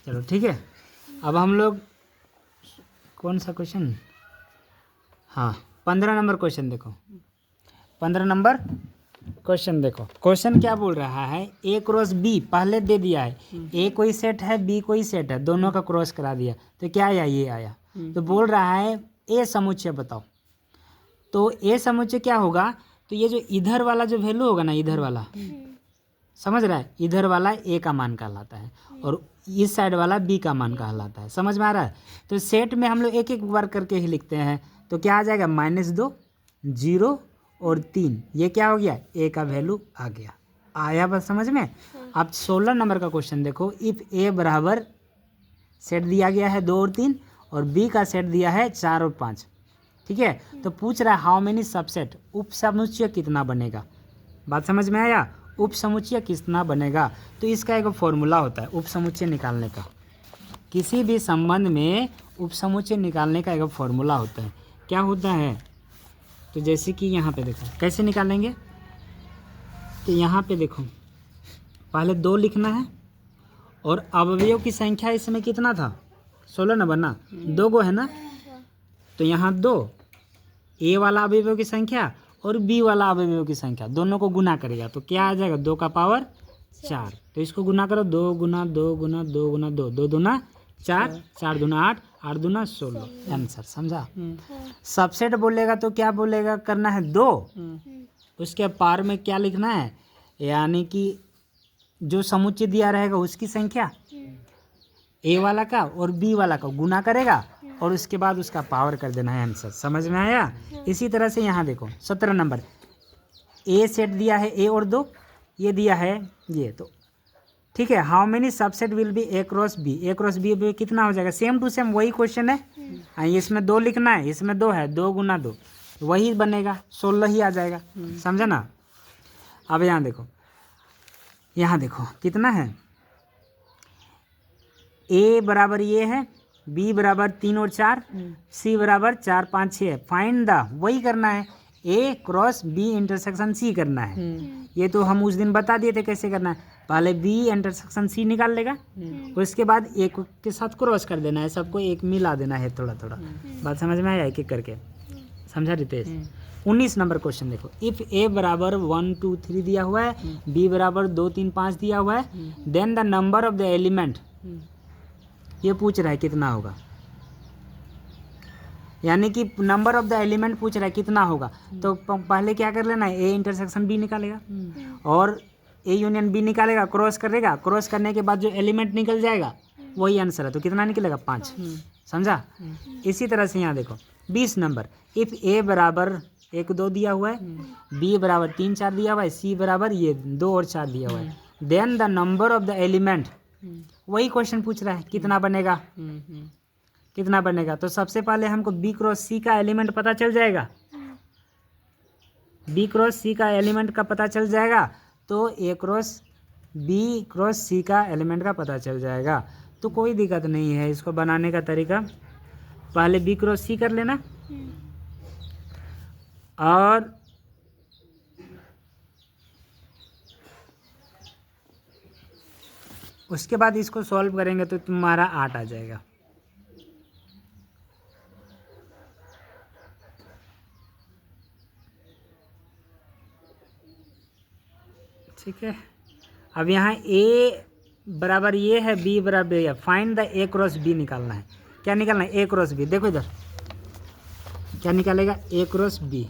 चलो ठीक है। अब हम लोग कौन सा क्वेश्चन, हाँ 15 नंबर क्वेश्चन देखो। 15 नंबर क्वेश्चन देखो, क्वेश्चन क्या बोल रहा है, ए क्रॉस बी पहले दे दिया है, ए कोई सेट है बी कोई सेट है, दोनों का क्रॉस करा दिया तो क्या आया, ये आया। तो बोल रहा है ए समुच्चय बताओ। तो ए समुच्चय क्या होगा, तो ये जो इधर वाला जो वैल्यू होगा ना, इधर वाला समझ रहा है, इधर वाला ए का मान कहलाता है और इस साइड वाला बी का मान कहलाता है, समझ में आ रहा है। तो सेट में हम लोग एक एक बार करके ही लिखते हैं, तो क्या आ जाएगा -2 0 और 3, ये क्या हो गया, ए का वैल्यू आ गया। आया बस समझ में। अब 16 नंबर का क्वेश्चन देखो, इफ ए बराबर सेट दिया गया है 2 और 3 और बी का सेट दिया है 4 और 5, ठीक है। तो पूछ रहा है हाउ मेनी सबसेट, उप समुच्चय कितना बनेगा। बात समझ में आया, उप समुच्चय कितना बनेगा। तो इसका एक फॉर्मूला होता है उप समुच्चय निकालने का, किसी भी संबंध में उप समुच्चय निकालने का एक फॉर्मूला होता है। क्या होता है, तो जैसे कि यहाँ पे देखो कैसे निकालेंगे, तो यहाँ पे देखो पहले 2 लिखना है और अवयवों की संख्या इसमें कितना था, 16 नंबर ना, 2 गो है ना, तो यहाँ 2 ए वाला अवयवों की संख्या और बी वाला अवयवों की संख्या दोनों को गुना करेगा तो क्या आ जाएगा, 2 का पावर 4। तो इसको गुना करो, 2 गुना 2 गुना 2 गुना 2, 2 दूना 4, 4 दूना 8, 8 दूना 16, आंसर। समझा। सबसेट बोलेगा तो क्या बोलेगा, करना है 2, उसके पार में क्या लिखना है, यानी कि जो समुच्चय दिया रहेगा उसकी संख्या ए वाला का और बी वाला का गुना करेगा और उसके बाद उसका पावर कर देना है, आंसर। समझ में आया। इसी तरह से यहाँ देखो 17 नंबर, ए सेट दिया है ए और 2, ये दिया है ये, तो ठीक है। How many subset will be A cross B, A cross B कितना हो जाएगा, सेम टू सेम वही क्वेश्चन है। इसमें 2 लिखना है, इसमें 2 है, 2 गुना 2 वही बनेगा, 16 ही आ जाएगा। समझा ना। अब यहाँ देखो कितना है, ए बराबर ये है, बी बराबर 3 और 4, सी बराबर 4 5 6 है। फाइंड द, वही करना है, ए क्रॉस बी इंटरसेक्शन सी करना है। ये तो हम उस दिन बता दिए थे कैसे करना है, पहले बी इंटरसेक्शन सी निकाल लेगा, उसके बाद एक के साथ क्रॉस कर देना है, सबको एक मिला देना है थोड़ा थोड़ा। बात समझ में आया, एक एक करके। समझा रितेश। 19 नंबर क्वेश्चन देखो, इफ ए बराबर 1 2 3 दिया हुआ है, बी बराबर 2 3 5 दिया हुआ है, then the number of the element, ये पूछ रहा है कितना होगा, यानी कि नंबर ऑफ द एलिमेंट पूछ रहा है कितना होगा। तो पहले क्या कर लेना है, ए इंटरसेक्शन बी निकालेगा और ए यूनियन बी निकालेगा, क्रॉस करेगा, क्रॉस करने के बाद जो एलिमेंट निकल जाएगा वही आंसर है। तो कितना निकलेगा, 5। समझा। इसी तरह से यहाँ देखो 20 नंबर, इफ ए बराबर 1 2 दिया हुआ है, बी बराबर 3 4 दिया हुआ है, सी बराबर ये 2 और 4 दिया हुआ है, then the number of the element, वही क्वेश्चन पूछ रहा है कितना बनेगा, कितना बनेगा। तो सबसे पहले हमको बी क्रॉस सी का एलिमेंट पता चल जाएगा, बी क्रॉस सी का एलिमेंट का पता चल जाएगा, तो ए क्रॉस बी क्रॉस सी का एलिमेंट का पता चल जाएगा। तो कोई दिक्कत नहीं है, इसको बनाने का तरीका, पहले बी क्रॉस सी कर लेना और उसके बाद इसको सॉल्व करेंगे तो तुम्हारा 8 आ जाएगा। ठीक है। अब यहाँ ए बराबर ये है, बी बराबर ये, find the A cross B निकालना है। क्या निकालना है, ए क्रॉस बी। देखो इधर क्या निकालेगा, ए क्रॉस बी।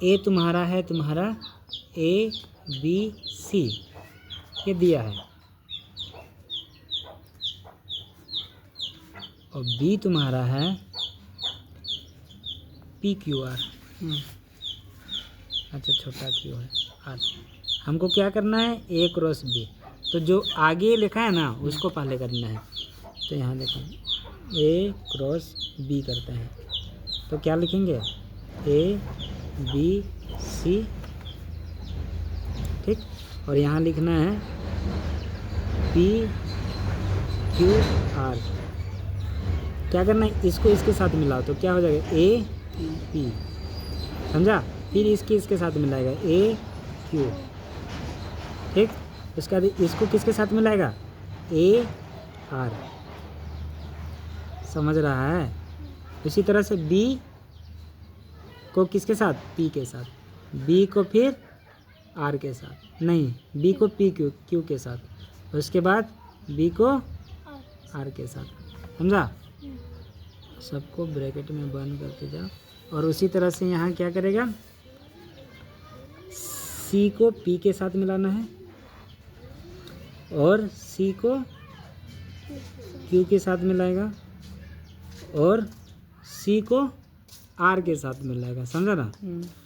ए तुम्हारा है, तुम्हारा ए बी सी ये दिया है और बी तुम्हारा है पी क्यू आर, अच्छा छोटा क्यू है आर। हमको क्या करना है, ए क्रॉस बी। तो जो आगे लिखा है ना उसको पहले करना है। तो यहाँ देखो ए क्रॉस बी करते हैं, तो क्या लिखेंगे, ए बी सी, ठीक। और यहाँ लिखना है पी क्यू आर। क्या करना है, इसको इसके साथ मिलाओ तो क्या हो जाएगा, ए पी। समझा। फिर इसके साथ मिलाएगा ए क्यू, ठीक। उसके बाद इसको किसके साथ मिलाएगा, ए आर, समझ रहा है। इसी तरह से बी को किसके साथ, पी के साथ, बी को फिर आर के साथ, नहीं बी को पी क्यू के साथ, उसके बाद बी को आर के साथ, समझा। सबको ब्रैकेट में बंद करके जाओ। और उसी तरह से यहाँ क्या करेगा, सी को पी के साथ मिलाना है और सी को क्यू के साथ मिलाएगा और सी को आर के साथ मिलाएगा, समझा ना।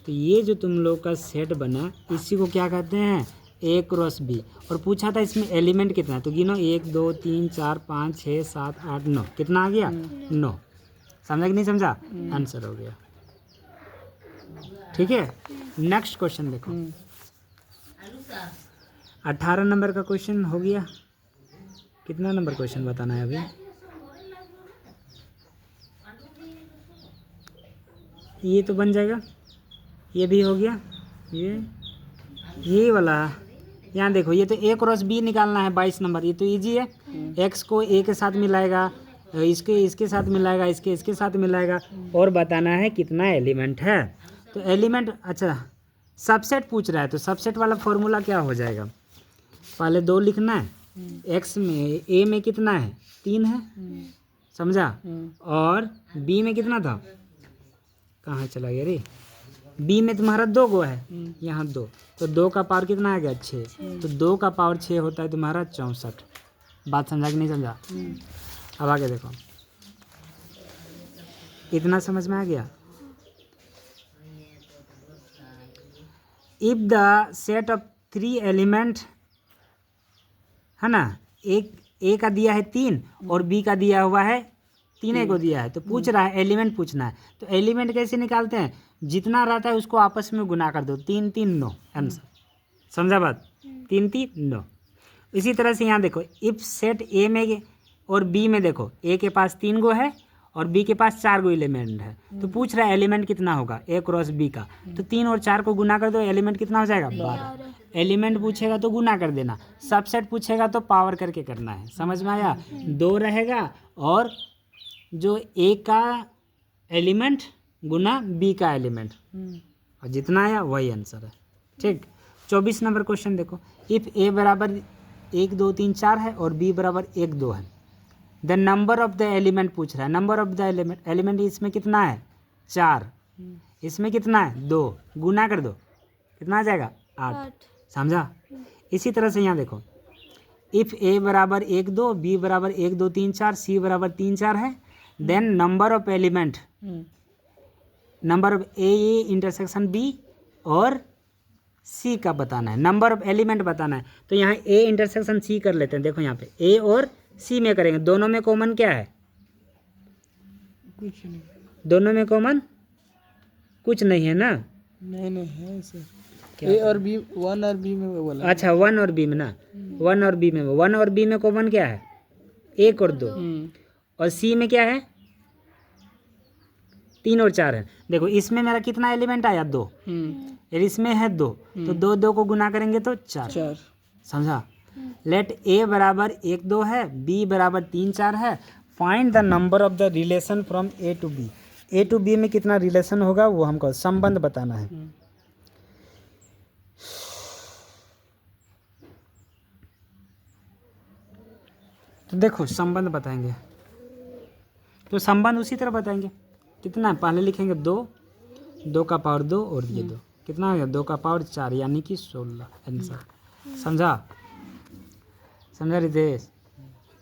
तो ये जो तुम लोग का सेट बना इसी को क्या कहते हैं, ए क्रॉस बी। और पूछा था इसमें एलिमेंट कितना है, तो गिनो 1 2 3 4 5 6 7 8 9, कितना आ गया 9, समझा कि नहीं समझा, आंसर हो गया। ठीक है, नेक्स्ट क्वेश्चन देखो। 18 नंबर का क्वेश्चन हो गया। कितना नंबर क्वेश्चन बताना है अभी, ये तो बन जाएगा, ये भी हो गया, ये वाला यहाँ देखो, ये तो ए क्रॉस बी निकालना है 22 नंबर, ये तो इजी है। एक्स को ए के साथ मिलाएगा, इसके साथ मिलाएगा, इसके साथ मिलाएगा और बताना है कितना एलिमेंट है। तो एलिमेंट, अच्छा सबसेट पूछ रहा है तो सबसेट वाला फॉर्मूला क्या हो जाएगा, पहले 2 लिखना है, एक्स में ए में कितना है 3 है, समझा, और बी में कितना था, कहाँ चला गया रे, बी में तुम्हारा 2 गो है, यहाँ 2, तो 2 का पावर कितना आ गया 6, तो 2 का पावर 6 होता है तुम्हारा 64। बात समझा कि नहीं समझा। अब आगे देखो, इतना समझ में आ गया। If the set of 3 element है ना, एक ए का दिया है 3 और बी का दिया हुआ है 3 को दिया है, तो पूछ रहा है एलिमेंट पूछना है। तो एलिमेंट कैसे निकालते हैं, जितना रहता है उसको आपस में गुना कर दो, 3 3 9 आंसर, समझा बात, 3 3 9। इसी तरह से यहाँ देखो, इफ सेट ए में और बी में देखो, ए के पास 3 गो है और बी के पास 4 गो एलिमेंट है, तो पूछ रहा है एलिमेंट कितना होगा ए क्रॉस बी का, तो 3 और 4 को गुना कर दो, एलिमेंट कितना हो जाएगा 12। एलिमेंट पूछेगा तो गुना कर देना, सबसेट पूछेगा तो पावर करके करना है, समझ में आया। 2 रहेगा और जो ए का एलिमेंट गुना बी का एलिमेंट, और जितना आया वही आंसर है। ठीक, 24 नंबर क्वेश्चन देखो, इफ ए बराबर 1 2 3 4 है और बी बराबर 1 2 है, the number of the element पूछ रहा है, number of the element, element इसमें कितना है 4, इसमें कितना है 2, गुना कर दो कितना आ जाएगा 8, समझा। इसी तरह से यहाँ देखो, इफ ए बराबर 1 2, बी बराबर 1 2 3 4, सी बराबर 3 4 है, then number of element, number of A intersection B और सी का बताना है, नंबर ऑफ एलिमेंट बताना है। तो यहाँ ए इंटरसेक्शन सी कर लेते हैं, देखो यहाँ पे ए और सी में करेंगे, दोनों में कॉमन क्या है, कुछ नहीं, दोनों में कॉमन कुछ नहीं है ना, नहीं है सर, ए और बी, 1 और बी में बोला, अच्छा 1 और बी में ना, 1 और बी में, 1 और बी में कॉमन क्या है 1 और 2, और सी में क्या है 3 और 4 है। देखो इसमें मेरा कितना एलिमेंट आया 2, और इसमें है 2, तो 2 2 को गुना करेंगे तो 4, समझा। लेट ए बराबर 1 2 है, बी बराबर 3 4 है, find the number of the relation from A to B, A to B में कितना रिलेशन होगा वो हमको संबंध बताना है। तो देखो संबंध बताएंगे, तो संबंध उसी तरह बताएंगे, कितना पहले लिखेंगे 2, 2 का पावर 2 और ये 2, कितना हो गया 2 का पावर 4 यानी कि 16 आंसर, समझा। समझा रितेश,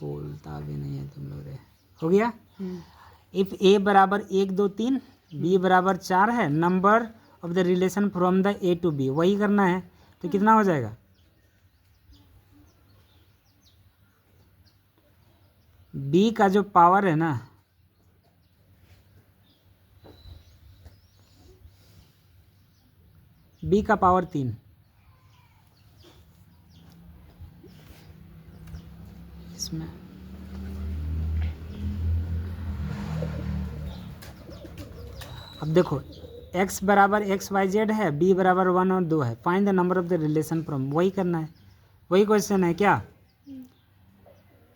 बोलता भी नहीं है तुम लोग रे, हो गया। इफ ए बराबर 1 2 3, बी बराबर 4 है, number of the relation from the A to B, वही करना है, तो कितना हो जाएगा बी का जो पावर है ना, बी का पावर 3, इसमें अब देखो x बराबर XYZ है, b बराबर 1 और 2 है, find the number of the relation from, वही करना है, वही क्वेश्चन है क्या?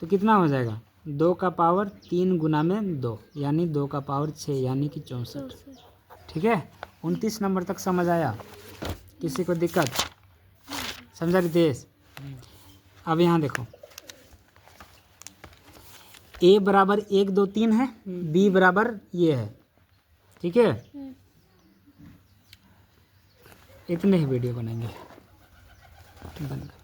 तो कितना हो जाएगा? 2 का पावर 3 गुना में 2 यानी 2 का पावर 6 यानी कि 64। ठीक है, 29 नंबर तक समझ आया? किसी को दिक्कत? समझा रितेश? अब यहाँ देखो, ए बराबर 1 2 3 है, बी बराबर ये है। ठीक है, इतने ही वीडियो बनाएंगे। बंद कर।